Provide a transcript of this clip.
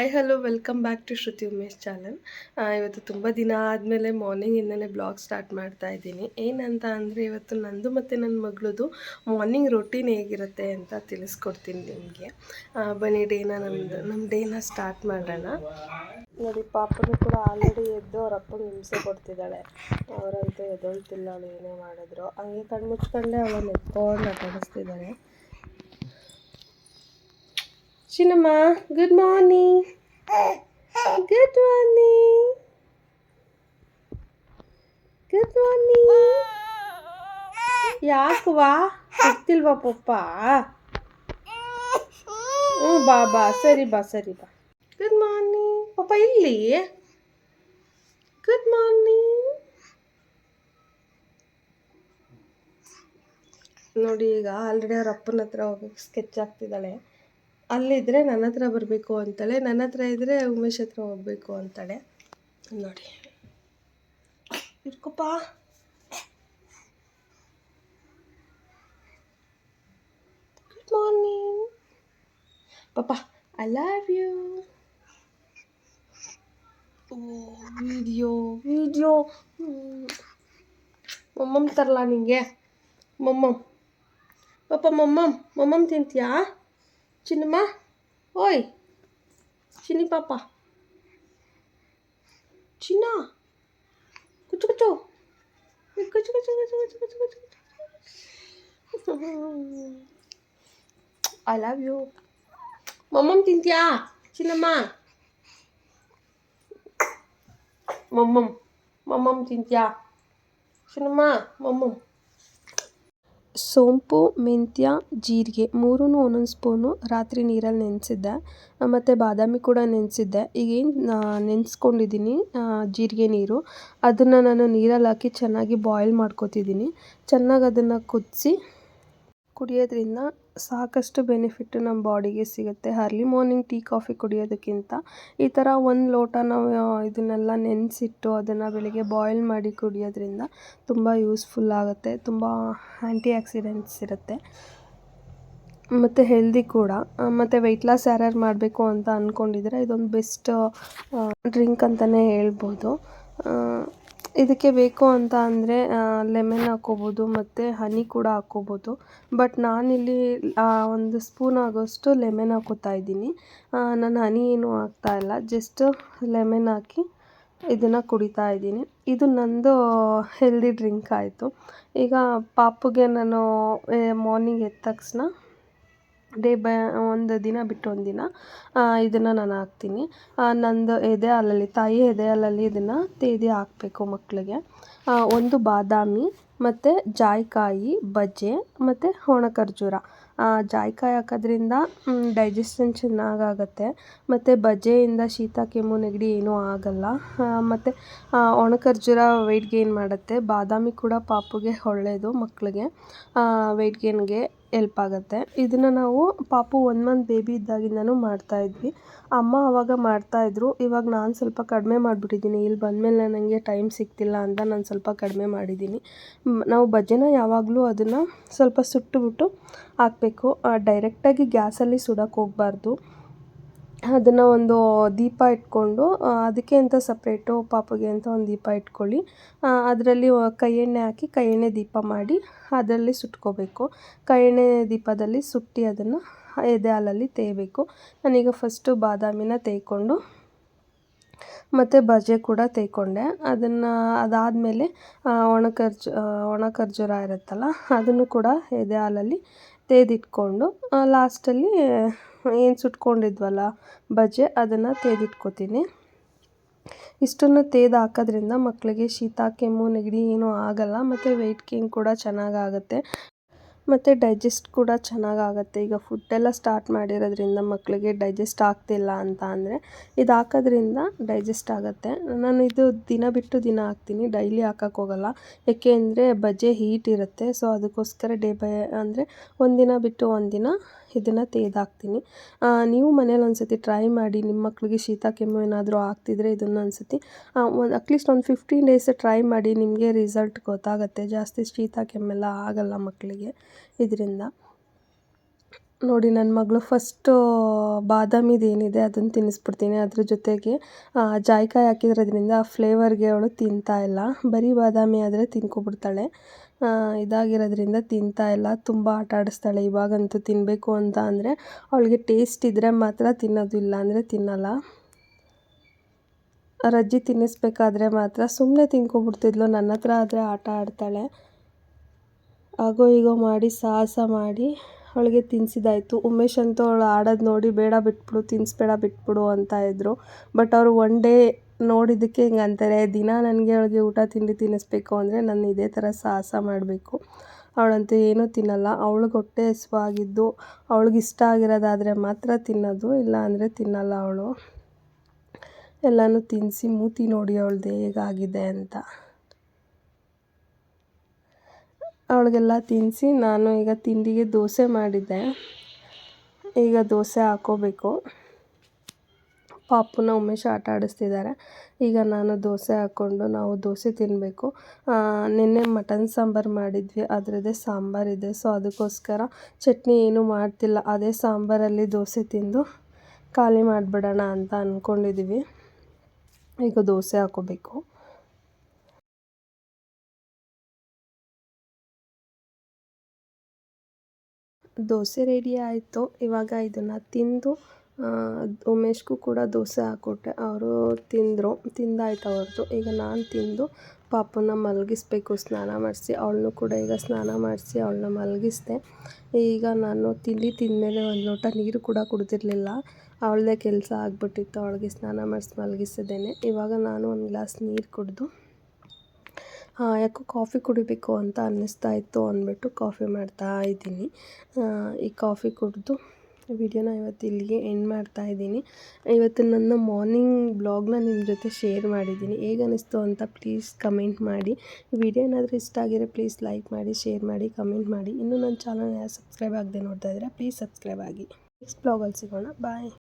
Hi hello welcome back to Shruti Umesh channel. ಇವತ್ತು ತುಂಬ ದಿನ ಆದಮೇಲೆ ಮಾರ್ನಿಂಗಿಂದನೇ ಬ್ಲಾಗ್ ಸ್ಟಾರ್ಟ್ ಮಾಡ್ತಾ ಇದ್ದೀನಿ. ಏನಂತ ಅಂದರೆ ಇವತ್ತು ನಂದು ಮತ್ತು ನನ್ನ ಮಗಳದು ಮಾರ್ನಿಂಗ್ ರೊಟೀನ್ ಹೇಗಿರುತ್ತೆ ಅಂತ ತಿಳಿಸ್ಕೊಡ್ತೀನಿ ನಿಮಗೆ. ಬನ್ನಿ ನಮ್ಮ ಡೇನ ಸ್ಟಾರ್ಟ್ ಮಾಡೋಣ. ನೋಡಿ, ಪಾಪನು ಕೂಡ ಆಲ್ರೆಡಿ ಎದ್ದು ಅವ್ರ ಅಪ್ಪಗೆ ಹಿಂಸೆ ಕೊಡ್ತಿದ್ದಾಳೆ. ಅವರಂತೂ ಎದ್ದೊಳ್ತಿಲ್ಲ, ಅವಳು ಏನೇ ಮಾಡಿದ್ರು. ಹಂಗೆ ಕಣ್ಮುಚ್ಕೊಂಡೆ ಅವಳನ್ನು ಎತ್ಕೊಂಡು ಆಟಾಡಿಸ್ತಿದ್ದಾರೆ. ಚಿನ್ನಮ್ಮ, good morning. Good morning. Good morning. ಯಾಕವಾ ಸಿಗ್ತಿಲ್ವಾ ಪಪ್ಪ? ಬಾ ಸರಿ ಬಾ. ಗುಡ್ ಮಾರ್ನಿಂಗ್ ಪಪ್ಪ. ಇಲ್ಲಿ ಗುಡ್ ಮಾರ್ನಿಂಗ್. ನೋಡಿ, ಈಗ ಆಲ್ರೆಡಿ ಅವ್ರ ಅಪ್ಪನ ಹತ್ರ ಹೋಗಕ್ಕೆ ಸ್ಕೆಚ್ ಆಗ್ತಿದ್ದಾಳೆ. ಅಲ್ಲಿದ್ದರೆ ನನ್ನ ಹತ್ರ ಬರಬೇಕು ಅಂತಾಳೆ, ನನ್ನ ಹತ್ರ ಇದ್ದರೆ ಉಮೇಶ್ ಹತ್ರ ಹೋಗಬೇಕು ಅಂತಾಳೆ. ನೋಡಿ, ಇಟ್ಕೊಪ್ಪ. ಗುಡ್ ಮಾರ್ನಿಂಗ್ ಪಾಪ, ಐ ಲವ್ ಯು. ವಿಡಿಯೋ ಮೊಮ್ಮಮ್ ತರಲ್ಲ ನಿಂಗೆ? ಮೊಮ್ಮಮ್ ಪಾಪ, ಮೊಮ್ಮಮ್ ತಿಂತೀಯಾ ಚಿನ್ನಮ್ಮ? ಓಯ್ ಚಿನ್ನಿ ಪಾಪ, ಚಿನ್ನ ಕುಚ್ಚು ಕುಚ್ಚು ಕುಚ್ಚು ಕುಚ್ಚು ಕುಚ್ಚು ಕುಚ್ಚು ಕುಚ್ಚು ಕುಚ್ಚು. I love you. ಮೊಮ್ಮಮ್ ತಿಂತೀಯಾ ಚಿನ್ನಮ್ಮ? ಮೊಮ್ಮಮ್ ತಿಂತೀಯಾ ಚಿನ್ನಮ್ಮ? ಮೊಮ್ಮಮ್. ಸೋಂಪು, ಮೆಂತ್ಯ, ಜೀರಿಗೆ ಮೂರೂ ಒಂದೊಂದು ಸ್ಪೂನು ರಾತ್ರಿ ನೀರಲ್ಲಿ ನೆನೆಸಿದ್ದೆ. ಮತ್ತು ಬಾದಾಮಿ ಕೂಡ ನೆನೆಸಿದ್ದೆ. ಈಗೇನು ನೆನೆಸ್ಕೊಂಡಿದ್ದೀನಿ ಜೀರಿಗೆ ನೀರು, ಅದನ್ನು ನಾನು ನೀರಲ್ಲಿ ಹಾಕಿ ಚೆನ್ನಾಗಿ ಬಾಯ್ಲ್ ಮಾಡ್ಕೊತಿದ್ದೀನಿ. ಚೆನ್ನಾಗಿ ಅದನ್ನು ಕುದಿಸಿ ಕುಡಿಯೋದ್ರಿಂದ ಸಾಕಷ್ಟು ಬೆನಿಫಿಟ್ಟು ನಮ್ಮ ಬಾಡಿಗೆ ಸಿಗುತ್ತೆ. ಅರ್ಲಿ ಮಾರ್ನಿಂಗ್ ಟೀ ಕಾಫಿ ಕುಡಿಯೋದಕ್ಕಿಂತ ಈ ಥರ ಒಂದು ಲೋಟ ನಾವು ಇದನ್ನೆಲ್ಲ ನೆನೆಸಿಟ್ಟು ಅದನ್ನು ಬೆಳಿಗ್ಗೆ ಬಾಯ್ಲ್ ಮಾಡಿ ಕುಡಿಯೋದ್ರಿಂದ ತುಂಬ ಯೂಸ್ಫುಲ್ ಆಗುತ್ತೆ. ತುಂಬ ಆ್ಯಂಟಿ ಆಕ್ಸಿಡೆಂಟ್ಸ್ ಇರುತ್ತೆ ಮತ್ತು ಹೆಲ್ದಿ ಕೂಡ. ಮತ್ತು ವೆಯ್ಟ್ ಲಾಸ್ ಯಾರ್ಯಾರು ಮಾಡಬೇಕು ಅಂತ ಅಂದ್ಕೊಂಡಿದ್ರೆ ಇದೊಂದು ಬೆಸ್ಟ್ ಡ್ರಿಂಕ್ ಅಂತಲೇ ಹೇಳ್ಬೋದು. ಇದಕ್ಕೆ ಬೇಕು ಅಂತ ಅಂದರೆ ಲೆಮನ್ ಹಾಕ್ಕೋಬೋದು ಮತ್ತು ಹನಿ ಕೂಡ ಹಾಕ್ಕೋಬೋದು. ಬಟ್ ನಾನಿಲ್ಲಿ ಒಂದು ಸ್ಪೂನ್ ಆಗೋಷ್ಟು ಲೆಮನ್ ಹಾಕ್ಕೋತಾ ಇದ್ದೀನಿ. ನಾನು ಹನಿ ಏನೂ ಹಾಕ್ತಾಯಿಲ್ಲ, ಜಸ್ಟ್ ಲೆಮನ್ ಹಾಕಿ ಇದನ್ನು ಕುಡಿತಾ ಇದ್ದೀನಿ. ಇದು ನಂದು ಹೆಲ್ದಿ ಡ್ರಿಂಕ್ ಆಯಿತು. ಈಗ ಪಾಪುಗೆ ನಾನು ಮಾರ್ನಿಂಗ್ ಎದ್ದ ತಕ್ಷಣ ಒಂದು ದಿನ ಬಿಟ್ಟು ಒಂದು ದಿನ ಇದನ್ನು ನಾನು ಹಾಕ್ತೀನಿ. ನಂದು ಎದೆ ಹಾಲಲ್ಲಿ, ತಾಯಿ ಎದೆ ಹಾಲಲ್ಲಿ ಇದನ್ನು ತೇದಿ ಹಾಕಬೇಕು ಮಕ್ಕಳಿಗೆ. ಒಂದು ಬಾದಾಮಿ ಮತ್ತು ಜಾಯಿಕಾಯಿ, ಬಜೆ ಮತ್ತು ಒಣ ಖರ್ಜೂರ. ಜಾಯಿಕಾಯಿ ಹಾಕೋದ್ರಿಂದ ಡೈಜೆಷನ್ ಚೆನ್ನಾಗಾಗತ್ತೆ ಮತ್ತು ಬಜೆಯಿಂದ ಶೀತ, ಕೆಮ್ಮು, ನೆಗಡಿ ಏನೂ ಆಗೋಲ್ಲ. ಮತ್ತು ಒಣ ಖರ್ಜೂರ ವೆಯ್ಟ್ ಗೇನ್ ಮಾಡುತ್ತೆ. ಬಾದಾಮಿ ಕೂಡ ಪಾಪುಗೆ ಒಳ್ಳೆಯದು, ಮಕ್ಕಳಿಗೆ ವೆಯ್ಟ್ ಗೇನ್ಗೆ ಎಲ್ಪ್ ಆಗುತ್ತೆ. ಇದನ್ನು ನಾವು ಪಾಪು 1 ಮಂತ್ ಬೇಬಿ ಇದ್ದಾಗಿಂದನೂ ಮಾಡ್ತಾಯಿದ್ವಿ. ಅಮ್ಮ ಆವಾಗ ಮಾಡ್ತಾಯಿದ್ರು. ಇವಾಗ ನಾನು ಸ್ವಲ್ಪ ಕಡಿಮೆ ಮಾಡಿಬಿಟ್ಟಿದ್ದೀನಿ. ಇಲ್ಲಿ ಬಂದಮೇಲೆ ನನಗೆ ಟೈಮ್ ಸಿಗ್ತಿಲ್ಲ ಅಂತ ನಾನು ಸ್ವಲ್ಪ ಕಡಿಮೆ ಮಾಡಿದ್ದೀನಿ. ನಾವು ಬಜ್ಜೆನ ಯಾವಾಗಲೂ ಅದನ್ನು ಸ್ವಲ್ಪ ಸುಟ್ಟುಬಿಟ್ಟು ಹಾಕಬೇಕು. ಡೈರೆಕ್ಟಾಗಿ ಗ್ಯಾಸಲ್ಲಿ ಸುಡೋಕ್ಕೆ ಹೋಗಬಾರ್ದು. ಅದನ್ನು ಒಂದು ದೀಪ ಇಟ್ಕೊಂಡು ಅದಕ್ಕೆ ಅಂತ ಸಪ್ರೇಟು, ಪಾಪುಗೆ ಅಂತ ಒಂದು ದೀಪ ಇಟ್ಕೊಳ್ಳಿ. ಅದರಲ್ಲಿ ಕೈ ಎಣ್ಣೆ ಹಾಕಿ ಕೈ ಎಣ್ಣೆ ದೀಪ ಮಾಡಿ ಅದರಲ್ಲಿ ಸುಟ್ಕೋಬೇಕು. ಕೈ ಎಣ್ಣೆ ದೀಪದಲ್ಲಿ ಸುಟ್ಟು ಅದನ್ನು ಎದೆ ಹಾಲಲ್ಲಿ ತೇಯಬೇಕು. ನಾನೀಗ ಫಸ್ಟು ಬಾದಾಮಿನ ತೇಯ್ಕೊಂಡು ಮತ್ತು ಬಜೆ ಕೂಡ ತೇಯ್ಕೊಂಡೆ. ಅದಾದಮೇಲೆ ಒಣ ಖರ್ಜೂರ ಇರುತ್ತಲ್ಲ ಅದನ್ನು ಕೂಡ ಎದೆ ಹಾಲಲ್ಲಿ ತೇದಿಟ್ಕೊಂಡು ಲಾಸ್ಟಲ್ಲಿ ಏನು ಸುಟ್ಕೊಂಡಿದ್ವಲ್ಲ ಬಜೆ, ಅದನ್ನು ತೇದಿಟ್ಕೊತೀನಿ. ಇಷ್ಟನ್ನು ತೇದು ಹಾಕೋದ್ರಿಂದ ಮಕ್ಕಳಿಗೆ ಶೀತ, ಕೆಮ್ಮು, ನೆಗಡಿ ಏನೂ ಆಗೋಲ್ಲ ಮತ್ತು ವೆಯ್ಟ್ ಗೇನ್ ಕೂಡ ಚೆನ್ನಾಗಾಗುತ್ತೆ ಮತ್ತು ಡೈಜೆಸ್ಟ್ ಕೂಡ ಚೆನ್ನಾಗಾಗುತ್ತೆ. ಈಗ ಫುಡ್ಡೆಲ್ಲ ಸ್ಟಾರ್ಟ್ ಮಾಡಿರೋದ್ರಿಂದ ಮಕ್ಕಳಿಗೆ ಡೈಜೆಸ್ಟ್ ಆಗ್ತಿಲ್ಲ ಅಂತ ಅಂದರೆ ಇದು ಹಾಕೋದ್ರಿಂದ ಡೈಜೆಸ್ಟ್ ಆಗುತ್ತೆ. ನಾನು ಇದು ದಿನ ಬಿಟ್ಟು ದಿನ ಹಾಕ್ತೀನಿ, ಡೈಲಿ ಹಾಕೋಕ್ಕೋಗಲ್ಲ. ಏಕೆ ಅಂದರೆ ಬಜೆ ಹೀಟ್ ಇರುತ್ತೆ. ಸೊ ಅದಕ್ಕೋಸ್ಕರ ಅಂದರೆ ಒಂದಿನ ಬಿಟ್ಟು ಒಂದಿನ ಇದನ್ನು ತೇದಾಕ್ತೀನಿ. ನೀವು ಮನೇಲಿ ಒಂದ್ಸತಿ ಟ್ರೈ ಮಾಡಿ. ನಿಮ್ಮ ಮಕ್ಕಳಿಗೆ ಶೀತ, ಕೆಮ್ಮು ಏನಾದರೂ ಆಗ್ತಿದ್ರೆ ಇದನ್ನು ಒಂದ್ಸತಿ ಅಟ್ಲೀಸ್ಟ್ ಒಂದು 15 ಡೇಸ್ ಟ್ರೈ ಮಾಡಿ. ನಿಮಗೆ ರಿಸಲ್ಟ್ ಗೊತ್ತಾಗುತ್ತೆ. ಜಾಸ್ತಿ ಶೀತ ಕೆಮ್ಮೆಲ್ಲ ಆಗೋಲ್ಲ ಮಕ್ಕಳಿಗೆ ಇದರಿಂದ. ನೋಡಿ ನನ್ನ ಮಗಳು ಫಸ್ಟು ಬಾದಾಮಿದು ಏನಿದೆ ಅದನ್ನು ತಿನ್ನಿಸ್ಬಿಡ್ತೀನಿ. ಅದ್ರ ಜೊತೆಗೆ ಜಾಯಿಕಾಯಿ ಹಾಕಿರೋದ್ರಿಂದ ಆ ಫ್ಲೇವರ್ಗೆ ಅವಳು ತಿಂತಾಯಿಲ್ಲ. ಬರೀ ಬಾದಾಮಿ ಆದರೆ ತಿನ್ಕೊಬಿಡ್ತಾಳೆ. ಇದಾಗಿರೋದ್ರಿಂದ ತಿಂತಾಯಿಲ್ಲ. ತುಂಬ ಆಟ ಆಡಿಸ್ತಾಳೆ. ಇವಾಗಂತೂ ತಿನ್ನಬೇಕು ಅಂತ ಅಂದರೆ ಅವಳಿಗೆ ಟೇಸ್ಟ್ ಇದ್ದರೆ ಮಾತ್ರ ತಿನ್ನೋದು, ಇಲ್ಲ ಅಂದರೆ ತಿನ್ನಲ್ಲ. ರಜ್ಜಿ ತಿನ್ನಿಸ್ಬೇಕಾದ್ರೆ ಮಾತ್ರ ಸುಮ್ಮನೆ ತಿನ್ಕೊಬಿಡ್ತಿದ್ಲು. ನನ್ನ ಹತ್ರ ಆದರೆ ಆಟ ಆಡ್ತಾಳೆ. ಆಗೋ ಈಗೋ ಮಾಡಿ ಸಾಹಸ ಮಾಡಿ ಅವಳಿಗೆ ತಿನ್ನಿಸಿದಾಯ್ತು. ಉಮೇಶ್ ಅಂತೂ ಅವಳು ಆಡೋದು ನೋಡಿ ಬೇಡ ಬಿಟ್ಬಿಡು, ತಿನ್ನಿಸ್ಬೇಡ ಬಿಟ್ಬಿಡು ಅಂತ ಇದ್ದರು. ಬಟ್ ಅವರು ಒನ್ ಡೇ ನೋಡಿದ್ದಕ್ಕೆ ಹಿಂಗೆ ಅಂತಾರೆ. ದಿನ ನನಗೆ ಅವಳಿಗೆ ಊಟ ತಿಂಡಿ ತಿನ್ನಿಸ್ಬೇಕು ಅಂದರೆ ನಾನು ಇದೇ ಥರ ಸಾಹಸ ಮಾಡಬೇಕು. ಅವಳಂತೂ ಏನೂ ತಿನ್ನಲ್ಲ. ಅವಳಿಗೆ ಹೊಟ್ಟೆ ಹಸಿವಾಗಿದ್ದು ಅವಳಿಗೆ ಇಷ್ಟ ಆಗಿರೋದಾದರೆ ಮಾತ್ರ ತಿನ್ನೋದು, ಇಲ್ಲ ಅಂದರೆ ತಿನ್ನಲ್ಲ ಅವಳು. ಎಲ್ಲನೂ ತಿನ್ನಿಸಿ ಮೂತಿ ನೋಡಿ ಅವಳದು ಹೇಗಾಗಿದೆ ಅಂತ. ಅವಳಿಗೆಲ್ಲ ತಿನ್ನಿಸಿ ನಾನು ಈಗ ತಿಂಡಿಗೆ ದೋಸೆ ಮಾಡಿದ್ದೆ. ಈಗ ದೋಸೆ ಹಾಕ್ಕೋಬೇಕು. ಪಾಪುನ ಉಮೇಶ ಆಟ ಆಡಿಸ್ತಿದ್ದಾರೆ. ಈಗ ನಾನು ದೋಸೆ ಹಾಕ್ಕೊಂಡು ನಾವು ದೋಸೆ ತಿನ್ನಬೇಕು. ನಿನ್ನೆ ಮಟನ್ ಸಾಂಬಾರು ಮಾಡಿದ್ವಿ, ಅದರದ್ದೇ ಸಾಂಬಾರಿದೆ. ಸೊ ಅದಕ್ಕೋಸ್ಕರ ಚಟ್ನಿ ಏನೂ ಮಾಡ್ತಿಲ್ಲ. ಅದೇ ಸಾಂಬಾರಲ್ಲಿ ದೋಸೆ ತಿಂದು ಖಾಲಿ ಮಾಡಿಬಿಡೋಣ ಅಂತ ಅಂದ್ಕೊಂಡಿದ್ದೀವಿ. ಈಗ ದೋಸೆ ಹಾಕ್ಕೋಬೇಕು. ದೋಸೆ ರೆಡಿ ಆಯಿತು. ಇವಾಗ ಇದನ್ನು ತಿಂದು ಉಮೇಶ್ಗೂ ಕೂಡ ದೋಸೆ ಹಾಕ್ಕೊಟ್ಟೆ. ಅವರು ತಿಂದರು. ತಿಂದಾಯ್ತು ಅವ್ರದ್ದು. ಈಗ ನಾನು ತಿಂದು ಪಾಪುನ ಮಲಗಿಸ್ಬೇಕು ಸ್ನಾನ ಮಾಡಿಸಿ. ಅವಳನ್ನೂ ಕೂಡ ಈಗ ಸ್ನಾನ ಮಾಡಿಸಿ ಅವಳನ್ನ ಮಲಗಿಸಿದೆ. ಈಗ ನಾನು ತಿಂಡಿ ತಿಂದಮೇಲೆ ಒಂದು ಲೋಟ ನೀರು ಕೂಡ ಕುಡಿದಿರಲಿಲ್ಲ. ಅವಳದೇ ಕೆಲಸ ಆಗಿಬಿಟ್ಟಿತ್ತು. ಅವಳಿಗೆ ಸ್ನಾನ ಮಾಡಿಸಿ ಮಲಗಿಸಿದ್ದೇನೆ. ಇವಾಗ ನಾನು ಒಂದು ಗ್ಲಾಸ್ ನೀರು ಕುಡಿದು ಯಾಕೋ ಕಾಫಿ ಕುಡಿಬೇಕು ಅಂತ ಅನ್ನಿಸ್ತಾ ಇತ್ತು ಅಂದ್ಬಿಟ್ಟು ಕಾಫಿ ಮಾಡ್ತಾ ಇದ್ದೀನಿ. ಈ ಕಾಫಿ ಕುಡಿದು ವಿಡಿಯೋನ ಇವತ್ತು ಇಲ್ಲಿಗೆ ಎಂಡ್ ಮಾಡ್ತಾ ಇದ್ದೀನಿ. ಇವತ್ತು ನನ್ನ ಮಾರ್ನಿಂಗ್ ಬ್ಲಾಗ್ನ ನಿಮ್ಮ ಜೊತೆ ಶೇರ್ ಮಾಡಿದ್ದೀನಿ. ಹೇಗೆ ಅನ್ನಿಸ್ತು ಅಂತ ಪ್ಲೀಸ್ ಕಮೆಂಟ್ ಮಾಡಿ. ವಿಡಿಯೋ ಏನಾದರೂ ಇಷ್ಟ ಆಗಿದ್ರೆ ಪ್ಲೀಸ್ ಲೈಕ್ ಮಾಡಿ, ಶೇರ್ ಮಾಡಿ, ಕಮೆಂಟ್ ಮಾಡಿ. ಇನ್ನೂ ನನ್ನ ಚಾನಲ್ ಯಾರು ಸಬ್ಸ್ಕ್ರೈಬ್ ಆಗದೆ ನೋಡ್ತಾ ಇದ್ದರೆ ಪ್ಲೀಸ್ ಸಬ್ಸ್ಕ್ರೈಬ್ ಆಗಿ. ನೆಕ್ಸ್ಟ್ ಬ್ಲಾಗಲ್ಲಿ ಸಿಗೋಣ. ಬಾಯ್.